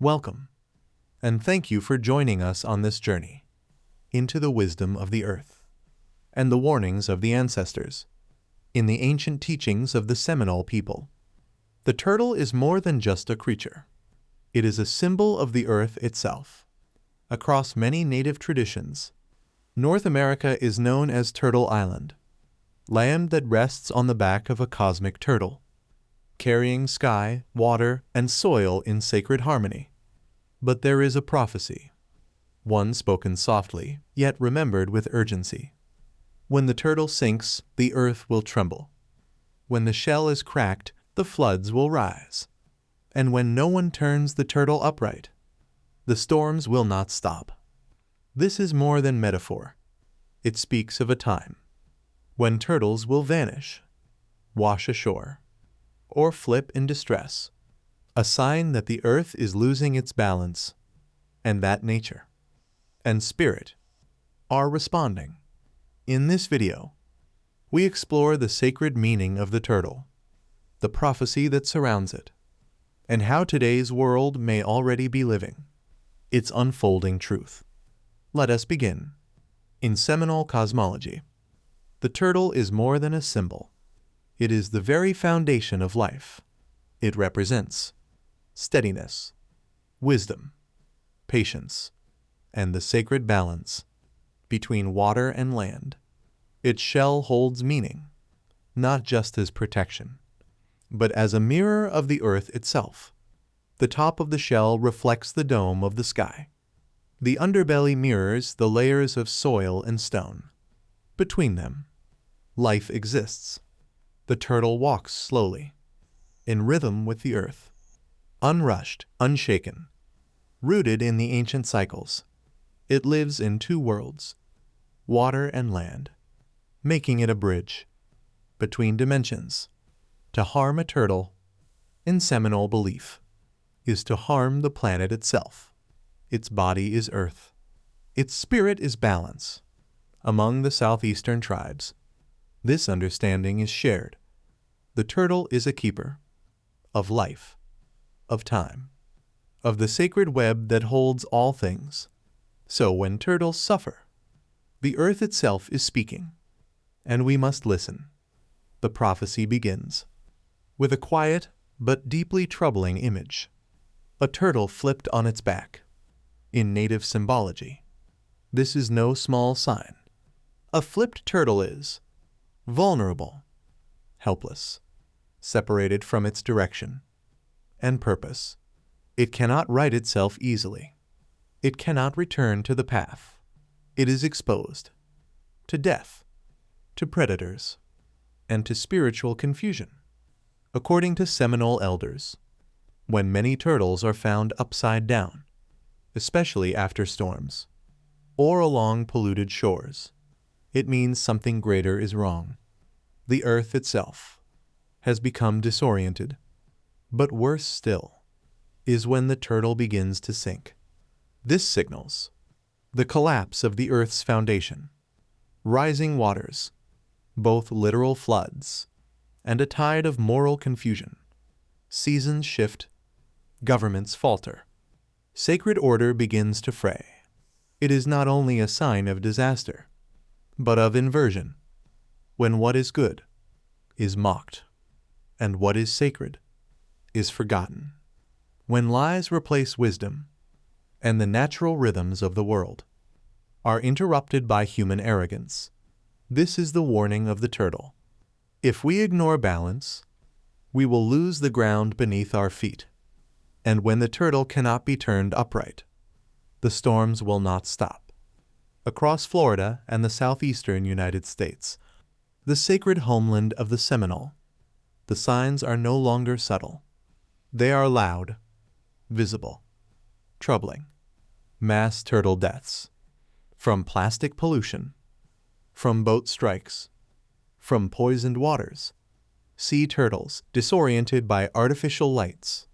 Welcome, and thank you for joining us on this journey into the wisdom of the earth and the warnings of the ancestors. In the ancient teachings of the Seminole people, the turtle is more than just a creature. It is a symbol of the earth itself. Across many native traditions, North America is known as Turtle Island, land that rests on the back of a cosmic turtle, carrying sky, water, and soil in sacred harmony. But there is a prophecy, one spoken softly, yet remembered with urgency. When the turtle sinks, the earth will tremble. When the shell is cracked, the floods will rise. And when no one turns the turtle upright, the storms will not stop. This is more than metaphor. It speaks of a time when turtles will vanish, wash ashore, or flip in distress, a sign that the earth is losing its balance, and that nature and spirit are responding. In this video, we explore the sacred meaning of the turtle, the prophecy that surrounds it, and how today's world may already be living its unfolding truth. Let us begin. In Seminole cosmology, the turtle is more than a symbol. It is the very foundation of life. It represents steadiness, wisdom, patience, and the sacred balance between water and land. Its shell holds meaning, not just as protection, but as a mirror of the earth itself. The top of the shell reflects the dome of the sky. The underbelly mirrors the layers of soil and stone. Between them, life exists. The turtle walks slowly, in rhythm with the earth, unrushed, unshaken, rooted in the ancient cycles. It lives in two worlds, water and land, making it a bridge between dimensions. To harm a turtle, in Seminole belief, is to harm the planet itself. Its body is earth. Its spirit is balance. Among the southeastern tribes, this understanding is shared. The turtle is a keeper of life, of time, of the sacred web that holds all things. So when turtles suffer, the earth itself is speaking, and we must listen. The prophecy begins with a quiet but deeply troubling image. A turtle flipped on its back. In native symbology, this is no small sign. A flipped turtle is vulnerable, helpless, separated from its direction and purpose. It cannot right itself easily. It cannot return to the path. It is exposed to death, to predators, and to spiritual confusion. According to Seminole elders, when many turtles are found upside down, especially after storms, or along polluted shores, it means something greater is wrong. The earth itself has become disoriented. But worse still is when the turtle begins to sink. This signals the collapse of the earth's foundation. Rising waters, both literal floods and a tide of moral confusion. Seasons shift, governments falter. Sacred order begins to fray. It is not only a sign of disaster, but of inversion, when what is good is mocked, and what is sacred is forgotten. When lies replace wisdom, and the natural rhythms of the world are interrupted by human arrogance. This is the warning of the turtle. If we ignore balance, we will lose the ground beneath our feet. And when the turtle cannot be turned upright, the storms will not stop. Across Florida and the southeastern United States, the sacred homeland of the Seminole, the signs are no longer subtle. They are loud, visible, troubling. Mass turtle deaths, from plastic pollution, from boat strikes, from poisoned waters. Sea turtles, disoriented by artificial lights,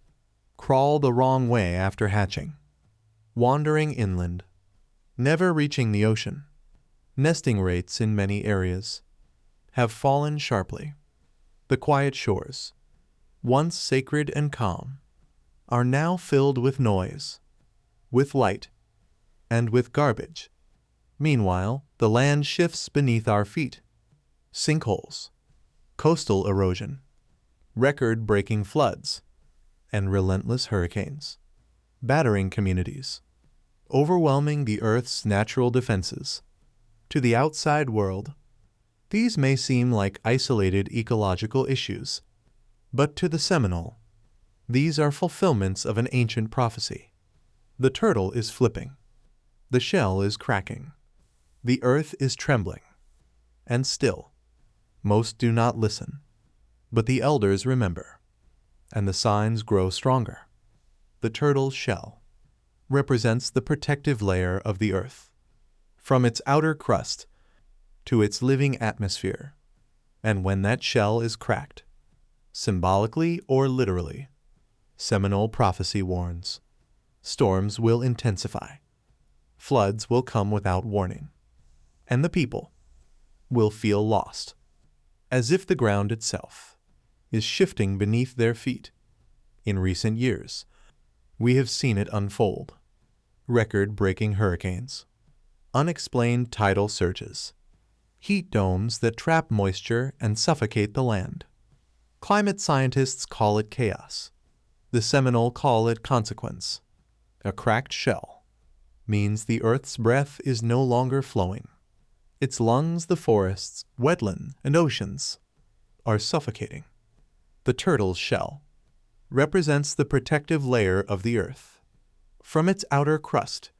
crawl the wrong way after hatching, wandering inland, never reaching the ocean. Nesting rates in many areas have fallen sharply. The quiet shores, once sacred and calm, are now filled with noise, with light, and with garbage. Meanwhile, the land shifts beneath our feet. Sinkholes, coastal erosion, record-breaking floods, and relentless hurricanes, battering communities, overwhelming the Earth's natural defenses. To the outside world, these may seem like isolated ecological issues, but to the Seminole, these are fulfillments of an ancient prophecy. The turtle is flipping, the shell is cracking, the earth is trembling, and still, most do not listen, but the elders remember, and the signs grow stronger. The turtle's shell represents the protective layer of the earth, from its outer crust to its living atmosphere, and when that shell is cracked, symbolically or literally, Seminole prophecy warns, storms will intensify, floods will come without warning, and the people will feel lost, as if the ground itself is shifting beneath their feet. In recent years, we have seen it unfold. Record-breaking hurricanes, unexplained tidal surges, heat domes that trap moisture and suffocate the land. Climate scientists call it chaos. The Seminole call it consequence. A cracked shell means the Earth's breath is no longer flowing. Its lungs, the forests, wetlands, and oceans are suffocating. The turtle's shell represents the protective layer of the Earth, from its outer crust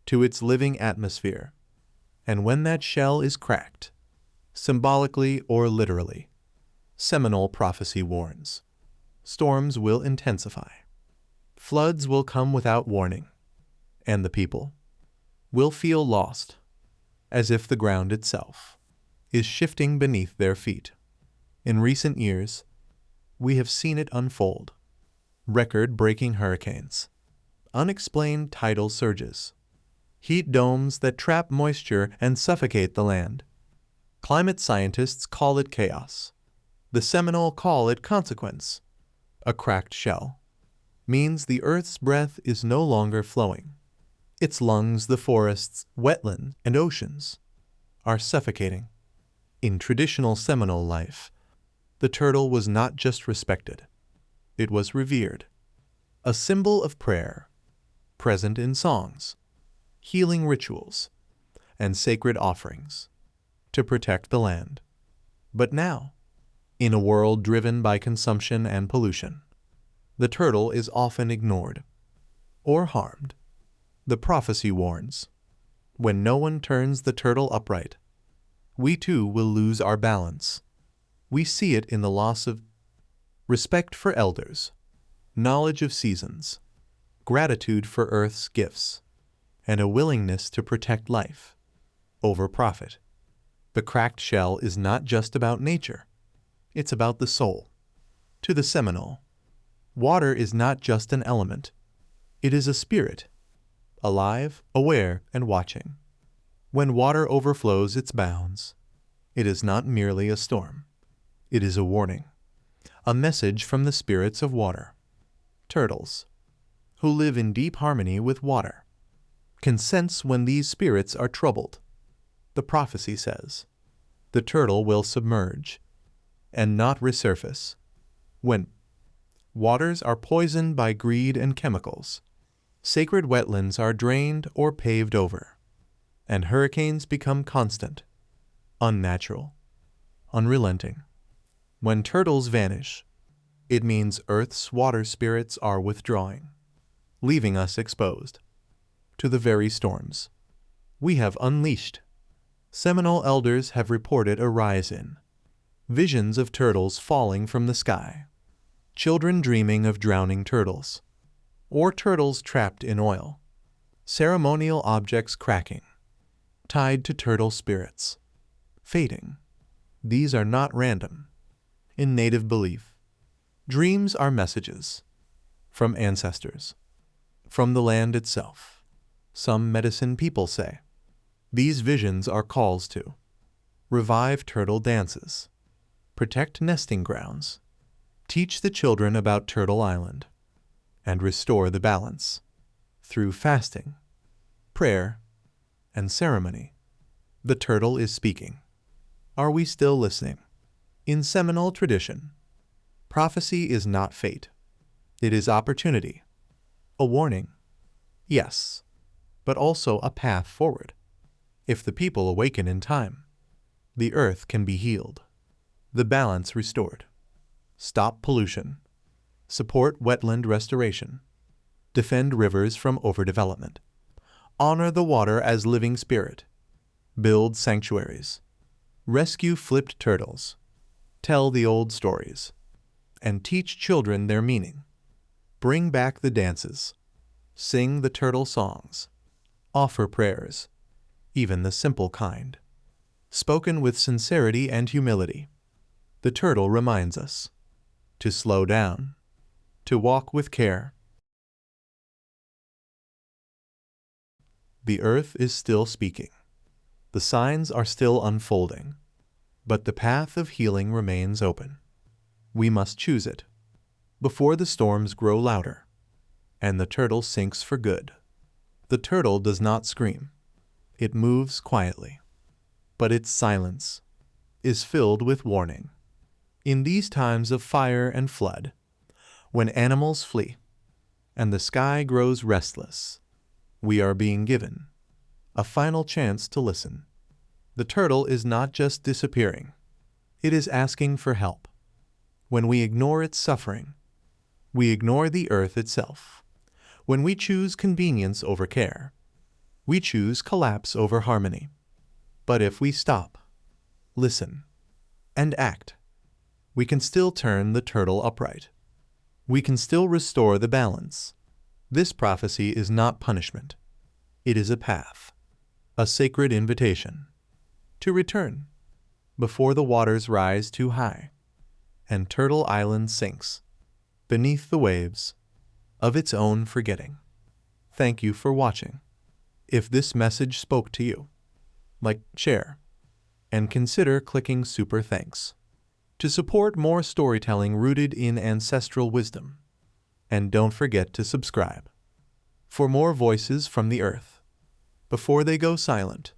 to its living atmosphere. And when that shell is cracked, symbolically or literally, Seminole prophecy warns, storms will intensify, floods will come without warning, and the people will feel lost, as if the ground itself is shifting beneath their feet. In recent years, we have seen it unfold. Record-breaking hurricanes, unexplained tidal surges, heat domes that trap moisture and suffocate the land. Climate scientists call it chaos. The Seminole call it consequence. A cracked shell means the Earth's breath is no longer flowing. Its lungs, the forests, wetlands, and oceans are suffocating. In traditional Seminole life, the turtle was not just respected, it was revered. A symbol of prayer, present in songs, healing rituals, and sacred offerings to protect the land. But now, in a world driven by consumption and pollution, the turtle is often ignored or harmed. The prophecy warns, when no one turns the turtle upright, we too will lose our balance. We see it in the loss of respect for elders, knowledge of seasons, gratitude for Earth's gifts, and a willingness to protect life over profit. The cracked shell is not just about nature, it's about the soul. To the Seminole, water is not just an element, it is a spirit, alive, aware, and watching. When water overflows its bounds, it is not merely a storm, it is a warning, a message from the spirits of water. Turtles, who live in deep harmony with water, can sense when these spirits are troubled. The prophecy says, the turtle will submerge and not resurface. When waters are poisoned by greed and chemicals, sacred wetlands are drained or paved over, and hurricanes become constant, unnatural, unrelenting. When turtles vanish, it means Earth's water spirits are withdrawing, leaving us exposed to the very storms we have unleashed. Seminole elders have reported a rise in visions of turtles falling from the sky, children dreaming of drowning turtles, or turtles trapped in oil, ceremonial objects cracking, tied to turtle spirits, fading. These are not random. In native belief, dreams are messages from ancestors, from the land itself. Some medicine people say these visions are calls to revive turtle dances, protect nesting grounds, teach the children about Turtle Island, and restore the balance. Through fasting, prayer, and ceremony, the turtle is speaking. Are we still listening? In Seminole tradition, prophecy is not fate. It is opportunity. A warning, yes, but also a path forward. If the people awaken in time, the earth can be healed, the balance restored. Stop pollution. Support wetland restoration. Defend rivers from overdevelopment. Honor the water as living spirit. Build sanctuaries. Rescue flipped turtles. Tell the old stories. And teach children their meaning. Bring back the dances. Sing the turtle songs. Offer prayers, even the simple kind. Spoken with sincerity and humility, the turtle reminds us to slow down, to walk with care. The earth is still speaking. The signs are still unfolding, but the path of healing remains open. We must choose it before the storms grow louder and the turtle sinks for good. The turtle does not scream. It moves quietly, but its silence is filled with warning. In these times of fire and flood, when animals flee and the sky grows restless, we are being given a final chance to listen. The turtle is not just disappearing. It is asking for help. When we ignore its suffering, we ignore the earth itself. When we choose convenience over care, we choose collapse over harmony. But if we stop, listen, and act, we can still turn the turtle upright. We can still restore the balance. This prophecy is not punishment. It is a path, a sacred invitation to return before the waters rise too high and Turtle Island sinks beneath the waves of its own forgetting. Thank you for watching. If this message spoke to you, like, share, and consider clicking super thanks to support more storytelling rooted in ancestral wisdom. And don't forget to subscribe for more voices from the earth before they go silent.